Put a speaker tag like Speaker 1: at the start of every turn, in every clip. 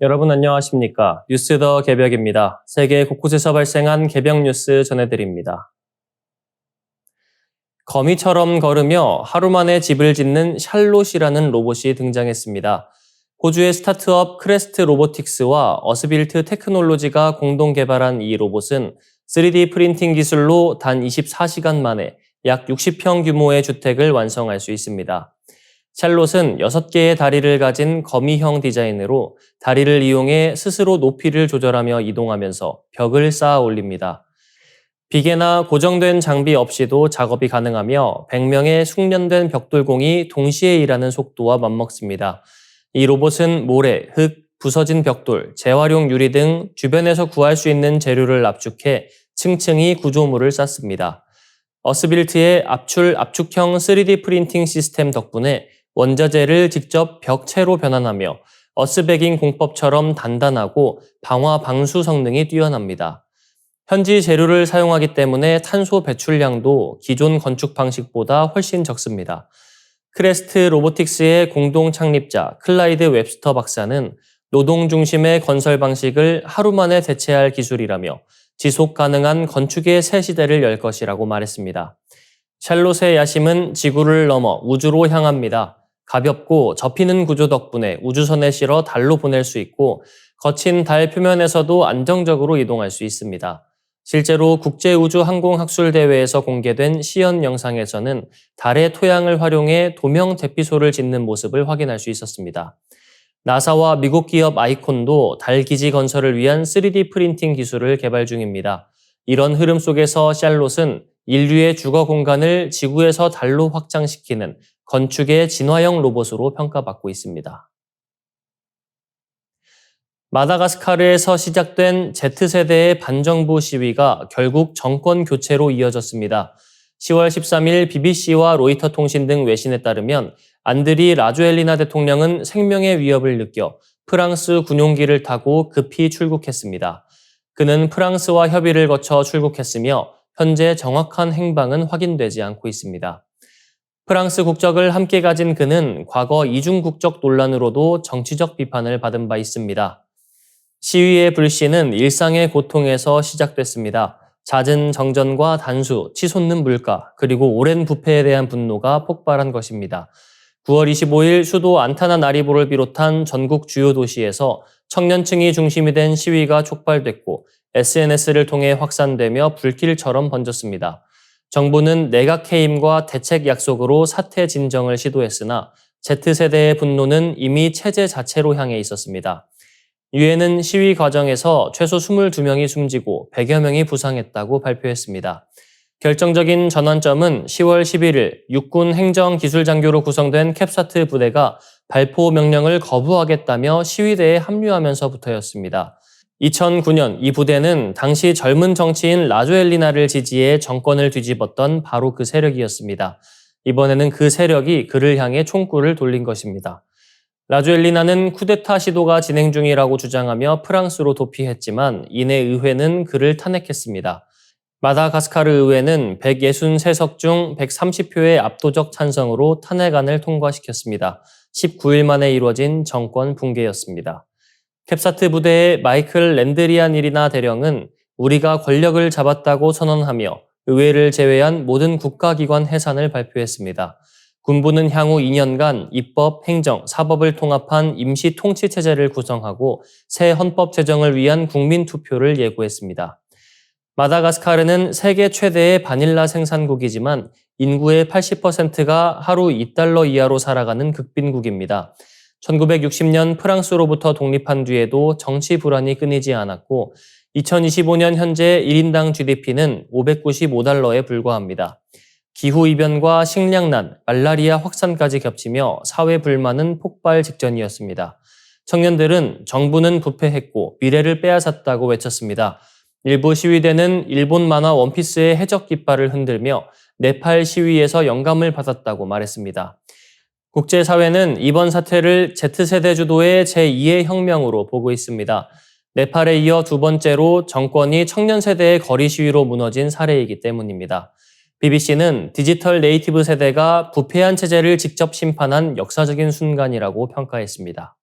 Speaker 1: 여러분 안녕하십니까? 뉴스 더 개벽입니다. 세계 곳곳에서 발생한 개벽 뉴스 전해드립니다. 거미처럼 걸으며 하루 만에 집을 짓는 샬롯이라는 로봇이 등장했습니다. 호주의 스타트업 크레스트 로보틱스와 어스빌트 테크놀로지가 공동 개발한 이 로봇은 3D 프린팅 기술로 단 24시간 만에 약 60평 규모의 주택을 완성할 수 있습니다. 샬롯은 6개의 다리를 가진 거미형 디자인으로 다리를 이용해 스스로 높이를 조절하며 이동하면서 벽을 쌓아 올립니다. 비계나 고정된 장비 없이도 작업이 가능하며 100명의 숙련된 벽돌공이 동시에 일하는 속도와 맞먹습니다. 이 로봇은 모래, 흙, 부서진 벽돌, 재활용 유리 등 주변에서 구할 수 있는 재료를 압축해 층층이 구조물을 쌓습니다. 어스빌트의 압축형 3D 프린팅 시스템 덕분에 원자재를 직접 벽체로 변환하며 어스베깅 공법처럼 단단하고 방화 방수 성능이 뛰어납니다. 현지 재료를 사용하기 때문에 탄소 배출량도 기존 건축 방식보다 훨씬 적습니다. 크레스트 로보틱스의 공동 창립자 클라이드 웹스터 박사는 노동 중심의 건설 방식을 하루 만에 대체할 기술이라며 지속 가능한 건축의 새 시대를 열 것이라고 말했습니다. 샬롯의 야심은 지구를 넘어 우주로 향합니다. 가볍고 접히는 구조 덕분에 우주선에 실어 달로 보낼 수 있고 거친 달 표면에서도 안정적으로 이동할 수 있습니다. 실제로 국제우주항공학술대회에서 공개된 시연 영상에서는 달의 토양을 활용해 도명 대피소를 짓는 모습을 확인할 수 있었습니다. 나사와 미국 기업 아이콘도 달 기지 건설을 위한 3D 프린팅 기술을 개발 중입니다. 이런 흐름 속에서 샬롯은 인류의 주거 공간을 지구에서 달로 확장시키는 건축의 진화형 로봇으로 평가받고 있습니다. 마다가스카르에서 시작된 Z세대의 반정부 시위가 결국 정권 교체로 이어졌습니다. 10월 13일 BBC와 로이터 통신 등 외신에 따르면 안드리 라조엘리나 대통령은 생명의 위협을 느껴 프랑스 군용기를 타고 급히 출국했습니다. 그는 프랑스와 협의를 거쳐 출국했으며 현재 정확한 행방은 확인되지 않고 있습니다. 프랑스 국적을 함께 가진 그는 과거 이중 국적 논란으로도 정치적 비판을 받은 바 있습니다. 시위의 불씨는 일상의 고통에서 시작됐습니다. 잦은 정전과 단수, 치솟는 물가, 그리고 오랜 부패에 대한 분노가 폭발한 것입니다. 9월 25일 수도 안타나나리보를 비롯한 전국 주요 도시에서 청년층이 중심이 된 시위가 촉발됐고 SNS를 통해 확산되며 불길처럼 번졌습니다. 정부는 내각 해임과 대책 약속으로 사태 진정을 시도했으나 Z세대의 분노는 이미 체제 자체로 향해 있었습니다. 유엔은 시위 과정에서 최소 22명이 숨지고 100여 명이 부상했다고 발표했습니다. 결정적인 전환점은 10월 11일 육군 행정기술장교로 구성된 캡사트 부대가 발포 명령을 거부하겠다며 시위대에 합류하면서부터였습니다. 2009년 이 부대는 당시 젊은 정치인 라조엘리나를 지지해 정권을 뒤집었던 바로 그 세력이었습니다. 이번에는 그 세력이 그를 향해 총구를 돌린 것입니다. 라조엘리나는 쿠데타 시도가 진행 중이라고 주장하며 프랑스로 도피했지만 이내 의회는 그를 탄핵했습니다. 마다가스카르 의회는 163석 중 130표의 압도적 찬성으로 탄핵안을 통과시켰습니다. 19일 만에 이루어진 정권 붕괴였습니다. 캡사트 부대의 마이클 랜드리안이리나 대령은 우리가 권력을 잡았다고 선언하며 의회를 제외한 모든 국가기관 해산을 발표했습니다. 군부는 향후 2년간 입법, 행정, 사법을 통합한 임시 통치체제를 구성하고 새 헌법 제정을 위한 국민투표를 예고했습니다. 마다가스카르는 세계 최대의 바닐라 생산국이지만 인구의 80%가 하루 $2 이하로 살아가는 극빈국입니다. 1960년 프랑스로부터 독립한 뒤에도 정치 불안이 끊이지 않았고 2025년 현재 1인당 GDP는 $595에 불과합니다. 기후이변과 식량난, 말라리아 확산까지 겹치며 사회 불만은 폭발 직전이었습니다. 청년들은 정부는 부패했고 미래를 빼앗았다고 외쳤습니다. 일부 시위대는 일본 만화 원피스의 해적 깃발을 흔들며 네팔 시위에서 영감을 받았다고 말했습니다. 국제사회는 이번 사태를 Z세대 주도의 제2의 혁명으로 보고 있습니다. 네팔에 이어 두 번째로 정권이 청년 세대의 거리 시위로 무너진 사례이기 때문입니다. BBC는 디지털 네이티브 세대가 부패한 체제를 직접 심판한 역사적인 순간이라고 평가했습니다.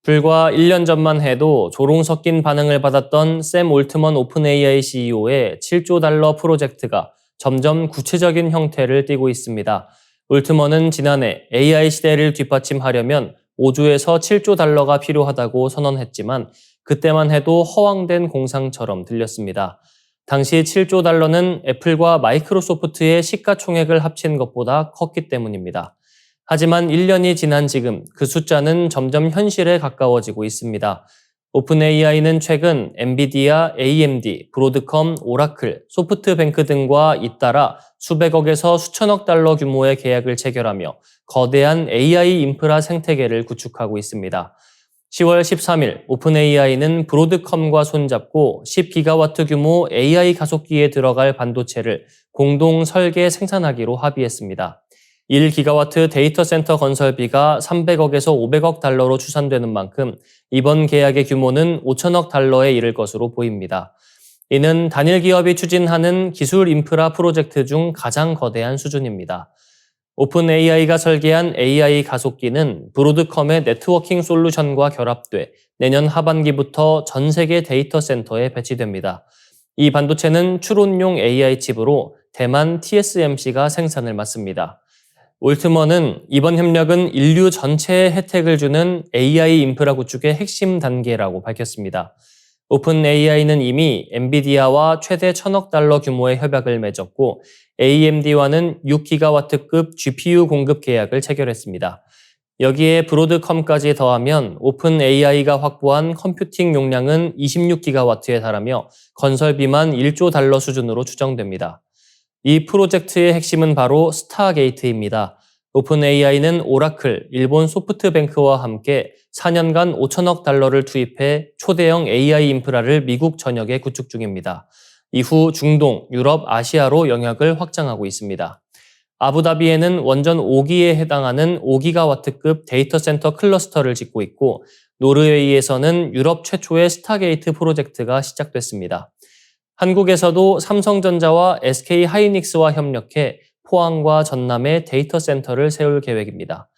Speaker 1: 불과 1년 전만 해도 조롱 섞인 반응을 받았던 샘 올트먼 오픈 AI CEO의 7조 달러 프로젝트가 점점 구체적인 형태를 띠고 있습니다. 올트먼은 지난해 AI 시대를 뒷받침하려면 5조에서 7조 달러가 필요하다고 선언했지만 그때만 해도 허황된 공상처럼 들렸습니다. 당시 7조 달러는 애플과 마이크로소프트의 시가총액을 합친 것보다 컸기 때문입니다. 하지만 1년이 지난 지금 그 숫자는 점점 현실에 가까워지고 있습니다. 오픈 AI는 최근 엔비디아, AMD, 브로드컴, 오라클, 소프트뱅크 등과 잇따라 수백억에서 수천억 달러 규모의 계약을 체결하며 거대한 AI 인프라 생태계를 구축하고 있습니다. 10월 13일 오픈 AI는 브로드컴과 손잡고 10기가와트 규모 AI 가속기에 들어갈 반도체를 공동 설계 생산하기로 합의했습니다. 1기가와트 데이터 센터 건설비가 300억에서 500억 달러로 추산되는 만큼 이번 계약의 규모는 5천억 달러에 이를 것으로 보입니다. 이는 단일 기업이 추진하는 기술 인프라 프로젝트 중 가장 거대한 수준입니다. 오픈 AI가 설계한 AI 가속기는 브로드컴의 네트워킹 솔루션과 결합돼 내년 하반기부터 전 세계 데이터 센터에 배치됩니다. 이 반도체는 추론용 AI 칩으로 대만 TSMC가 생산을 맡습니다. 올트먼은 이번 협력은 인류 전체에 혜택을 주는 AI 인프라 구축의 핵심 단계라고 밝혔습니다. 오픈 AI는 이미 엔비디아와 최대 1,000억 달러 규모의 협약을 맺었고 AMD와는 6기가와트급 GPU 공급 계약을 체결했습니다. 여기에 브로드컴까지 더하면 오픈 AI가 확보한 컴퓨팅 용량은 26기가와트에 달하며 건설비만 1조 달러 수준으로 추정됩니다. 이 프로젝트의 핵심은 바로 스타게이트입니다. 오픈 AI는 오라클, 일본 소프트뱅크와 함께 4년간 5천억 달러를 투입해 초대형 AI 인프라를 미국 전역에 구축 중입니다. 이후 중동, 유럽, 아시아로 영역을 확장하고 있습니다. 아부다비에는 원전 5기에 해당하는 5기가와트급 데이터 센터 클러스터를 짓고 있고 노르웨이에서는 유럽 최초의 스타게이트 프로젝트가 시작됐습니다. 한국에서도 삼성전자와 SK하이닉스와 협력해 포항과 전남에 데이터 센터를 세울 계획입니다.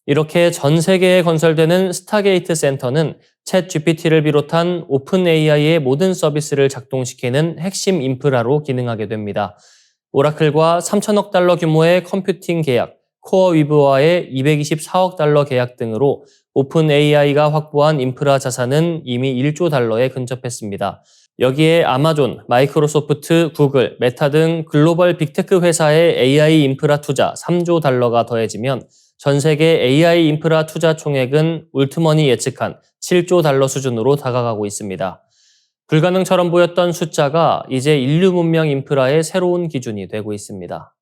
Speaker 1: 이렇게 전 세계에 건설되는 스타게이트 센터는 챗GPT를 비롯한 오픈 AI의 모든 서비스를 작동시키는 핵심 인프라로 기능하게 됩니다. 오라클과 3천억 달러 규모의 컴퓨팅 계약, 코어위브와의 224억 달러 계약 등으로 오픈 AI가 확보한 인프라 자산은 이미 1조 달러에 근접했습니다. 여기에 아마존, 마이크로소프트, 구글, 메타 등 글로벌 빅테크 회사의 AI 인프라 투자 3조 달러가 더해지면 전 세계 AI 인프라 투자 총액은 올트먼이 예측한 7조 달러 수준으로 다가가고 있습니다. 불가능처럼 보였던 숫자가 이제 인류 문명 인프라의 새로운 기준이 되고 있습니다.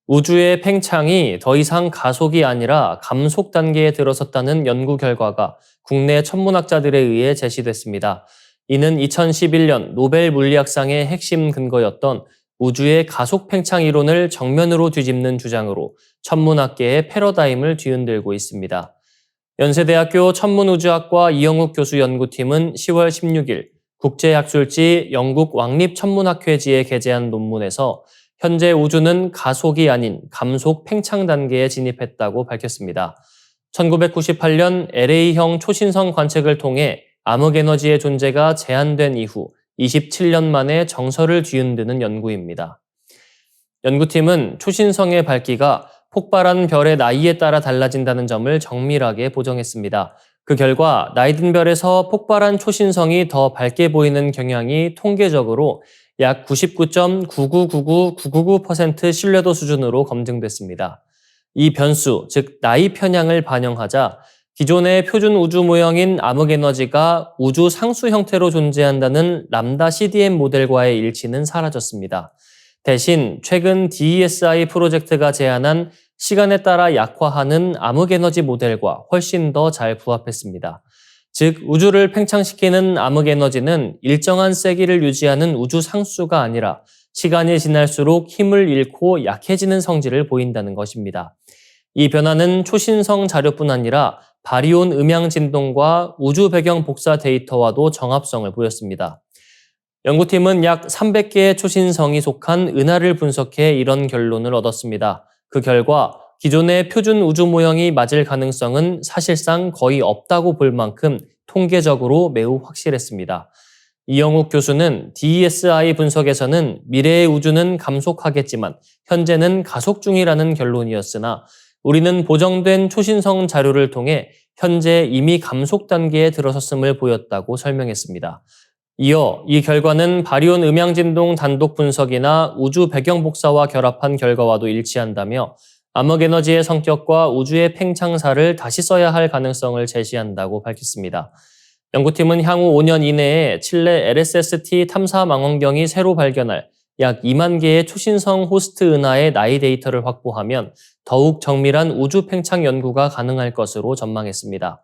Speaker 1: 우주의 팽창이 더 이상 가속이 아니라 감속 단계에 들어섰다는 연구 결과가 국내 천문학자들에 의해 제시됐습니다. 이는 2011년 노벨 물리학상의 핵심 근거였던 우주의 가속 팽창 이론을 정면으로 뒤집는 주장으로 천문학계의 패러다임을 뒤흔들고 있습니다. 연세대학교 천문우주학과 이영욱 교수 연구팀은 10월 16일 국제학술지 영국 왕립천문학회지에 게재한 논문에서 현재 우주는 가속이 아닌 감속 팽창 단계에 진입했다고 밝혔습니다. 1998년 LA형 초신성 관측을 통해 암흑에너지의 존재가 제한된 이후 27년 만에 정설을 뒤흔드는 연구입니다. 연구팀은 초신성의 밝기가 폭발한 별의 나이에 따라 달라진다는 점을 정밀하게 보정했습니다. 그 결과 나이 든 별에서 폭발한 초신성이 더 밝게 보이는 경향이 통계적으로 약 99.9999999% 신뢰도 수준으로 검증됐습니다. 이 변수, 즉 나이 편향을 반영하자 기존의 표준 우주 모형인 암흑에너지가 우주 상수 형태로 존재한다는 람다 CDM 모델과의 일치는 사라졌습니다. 대신 최근 DESI 프로젝트가 제안한 시간에 따라 약화하는 암흑에너지 모델과 훨씬 더 잘 부합했습니다. 즉 우주를 팽창시키는 암흑에너지는 일정한 세기를 유지하는 우주 상수가 아니라 시간이 지날수록 힘을 잃고 약해지는 성질을 보인다는 것입니다. 이 변화는 초신성 자료뿐 아니라 바리온 음향 진동과 우주 배경 복사 데이터와도 정합성을 보였습니다. 연구팀은 약 300개의 초신성이 속한 은하를 분석해 이런 결론을 얻었습니다. 그 결과 기존의 표준 우주 모형이 맞을 가능성은 사실상 거의 없다고 볼 만큼 통계적으로 매우 확실했습니다. 이영욱 교수는 DSI 분석에서는 미래의 우주는 감속하겠지만 현재는 가속 중이라는 결론이었으나 우리는 보정된 초신성 자료를 통해 현재 이미 감속 단계에 들어섰음을 보였다고 설명했습니다. 이어 이 결과는 바리온 음양진동 단독 분석이나 우주 배경 복사와 결합한 결과와도 일치한다며 암흑에너지의 성격과 우주의 팽창사를 다시 써야 할 가능성을 제시한다고 밝혔습니다. 연구팀은 향후 5년 이내에 칠레 LSST 탐사 망원경이 새로 발견할 약 2만 개의 초신성 호스트 은하의 나이 데이터를 확보하면 더욱 정밀한 우주 팽창 연구가 가능할 것으로 전망했습니다.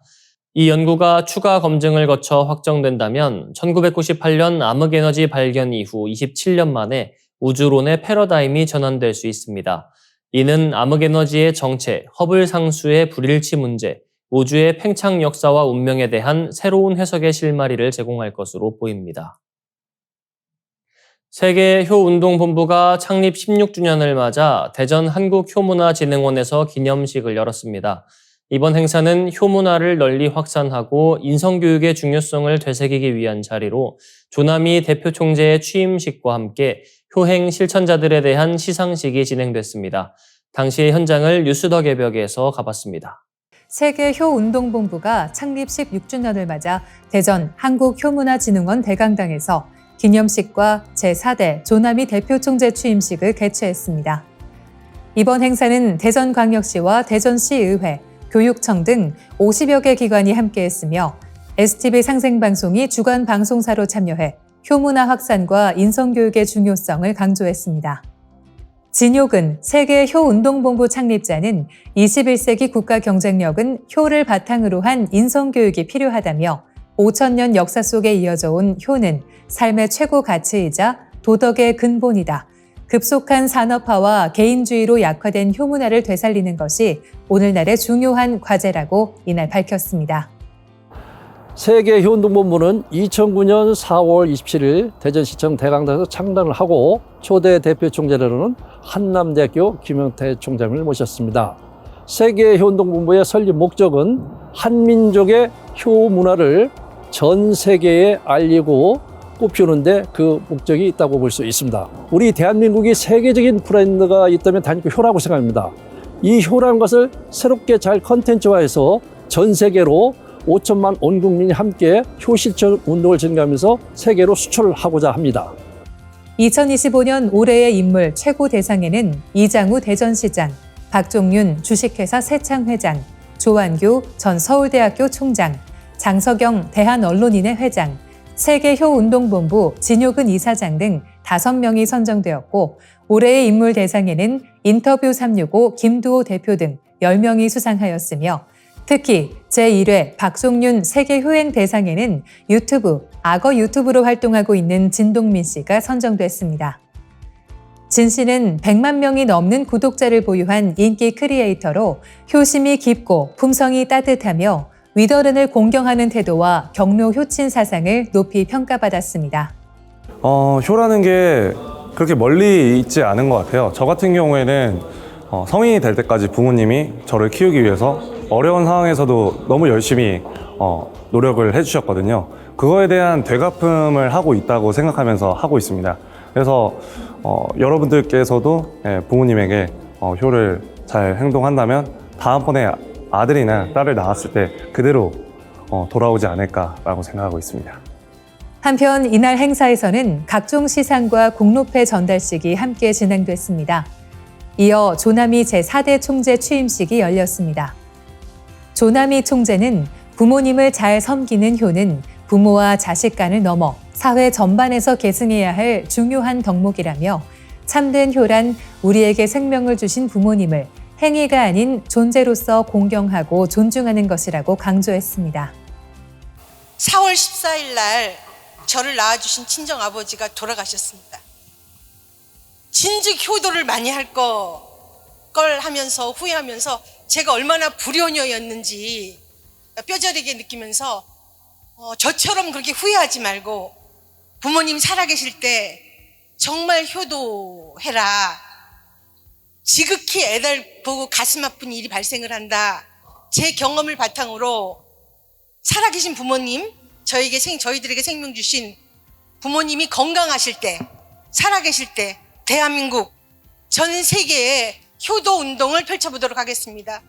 Speaker 1: 이 연구가 추가 검증을 거쳐 확정된다면 1998년 암흑에너지 발견 이후 27년 만에 우주론의 패러다임이 전환될 수 있습니다. 이는 암흑에너지의 정체, 허블 상수의 불일치 문제, 우주의 팽창 역사와 운명에 대한 새로운 해석의 실마리를 제공할 것으로 보입니다. 세계 효운동본부가 창립 16주년을 맞아 대전 한국효문화진흥원에서 기념식을 열었습니다. 이번 행사는 효문화를 널리 확산하고 인성교육의 중요성을 되새기기 위한 자리로 조남희 대표 총재의 취임식과 함께 효행 실천자들에 대한 시상식이 진행됐습니다. 당시 현장을 뉴스더 개벽에서 가봤습니다.
Speaker 2: 세계 효운동본부가 창립 16주년을 맞아 대전 한국효문화진흥원 대강당에서 기념식과 제4대 조남희 대표 총재 취임식을 개최했습니다. 이번 행사는 대전광역시와 대전시의회, 교육청 등 50여 개 기관이 함께했으며 STV 상생방송이 주간 방송사로 참여해 효문화 확산과 인성교육의 중요성을 강조했습니다. 진욕은 세계 효운동본부 창립자는 21세기 국가 경쟁력은 효를 바탕으로 한 인성교육이 필요하다며 5,000년 역사 속에 이어져 온 효는 삶의 최고 가치이자 도덕의 근본이다. 급속한 산업화와 개인주의로 약화된 효문화를 되살리는 것이 오늘날의 중요한 과제라고 이날 밝혔습니다.
Speaker 3: 세계 효운동본부는 2009년 4월 27일 대전시청 대강당에서 창단을 하고 초대 대표 총재로는 한남대학교 김영태 총장을 모셨습니다. 세계 효운동본부의 설립 목적은 한민족의 효 문화를 전 세계에 알리고 꽃피우는데 그 목적이 있다고 볼 수 있습니다. 우리 대한민국이 세계적인 브랜드가 있다면 단지 효라고 생각합니다. 이 효라는 것을 새롭게 잘 컨텐츠화해서 전 세계로 5천만 온 국민이 함께 효실천 운동을 진행하면서 세계로 수출을 하고자 합니다.
Speaker 2: 2025년 올해의 인물 최고 대상에는 이장우 대전시장, 박종윤 주식회사 세창회장, 조완규 전 서울대학교 총장, 장석영 대한언론인회 회장, 세계효운동본부 진욕은 이사장 등 5명이 선정되었고 올해의 인물 대상에는 인터뷰 365 김두호 대표 등 10명이 수상하였으며 특히 제1회 박종윤 세계효행 대상에는 악어 유튜브로 활동하고 있는 진동민 씨가 선정됐습니다. 진 씨는 100만 명이 넘는 구독자를 보유한 인기 크리에이터로 효심이 깊고 품성이 따뜻하며 위더른을 공경하는 태도와 경로 효친 사상을 높이 평가받았습니다.
Speaker 4: 효라는 게 그렇게 멀리 있지 않은 것 같아요. 저 같은 경우에는 성인이 될 때까지 부모님이 저를 키우기 위해서 어려운 상황에서도 너무 열심히 노력을 해주셨거든요. 그거에 대한 되갚음을 하고 있다고 생각하면서 하고 있습니다. 그래서 여러분들께서도 부모님에게 효를 잘 행동한다면 다음번에 아들이나 딸을 낳았을 때 그대로 돌아오지 않을까라고 생각하고 있습니다.
Speaker 2: 한편 이날 행사에서는 각종 시상과 공로패 전달식이 함께 진행됐습니다. 이어 조남희 제4대 총재 취임식이 열렸습니다. 조남희 총재는 부모님을 잘 섬기는 효는 부모와 자식 간을 넘어 사회 전반에서 계승해야 할 중요한 덕목이라며 참된 효란 우리에게 생명을 주신 부모님을 행위가 아닌 존재로서 공경하고 존중하는 것이라고 강조했습니다.
Speaker 5: 4월 14일 날 저를 낳아주신 친정아버지가 돌아가셨습니다. 진즉 효도를 많이 할 걸 하면서 후회하면서 제가 얼마나 불효녀였는지 뼈저리게 느끼면서 저처럼 그렇게 후회하지 말고 부모님 살아계실 때 정말 효도해라. 지극히 애달 보고 가슴 아픈 일이 발생을 한다. 제 경험을 바탕으로 살아계신 부모님, 저희들에게 생명 주신 부모님이 건강하실 때, 살아계실 때 대한민국 전 세계에 효도 운동을 펼쳐보도록 하겠습니다.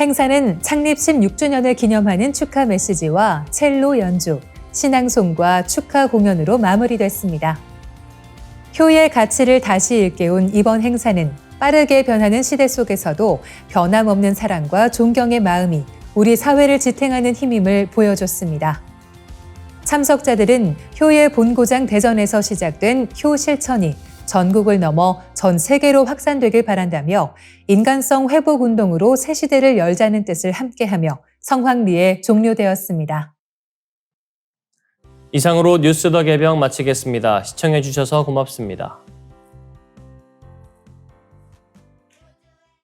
Speaker 2: 행사는 창립 16주년을 기념하는 축하 메시지와 첼로 연주, 신앙송과 축하 공연으로 마무리됐습니다. 효의 가치를 다시 일깨운 이번 행사는 빠르게 변하는 시대 속에서도 변함없는 사랑과 존경의 마음이 우리 사회를 지탱하는 힘임을 보여줬습니다. 참석자들은 효의 본고장 대전에서 시작된 효 실천이 전국을 넘어 전 세계로 확산되길 바란다며 인간성 회복 운동으로 새 시대를 열자는 뜻을 함께하며 성황리에 종료되었습니다.
Speaker 1: 이상으로 뉴스 더 개병 마치겠습니다. 시청해주셔서 고맙습니다.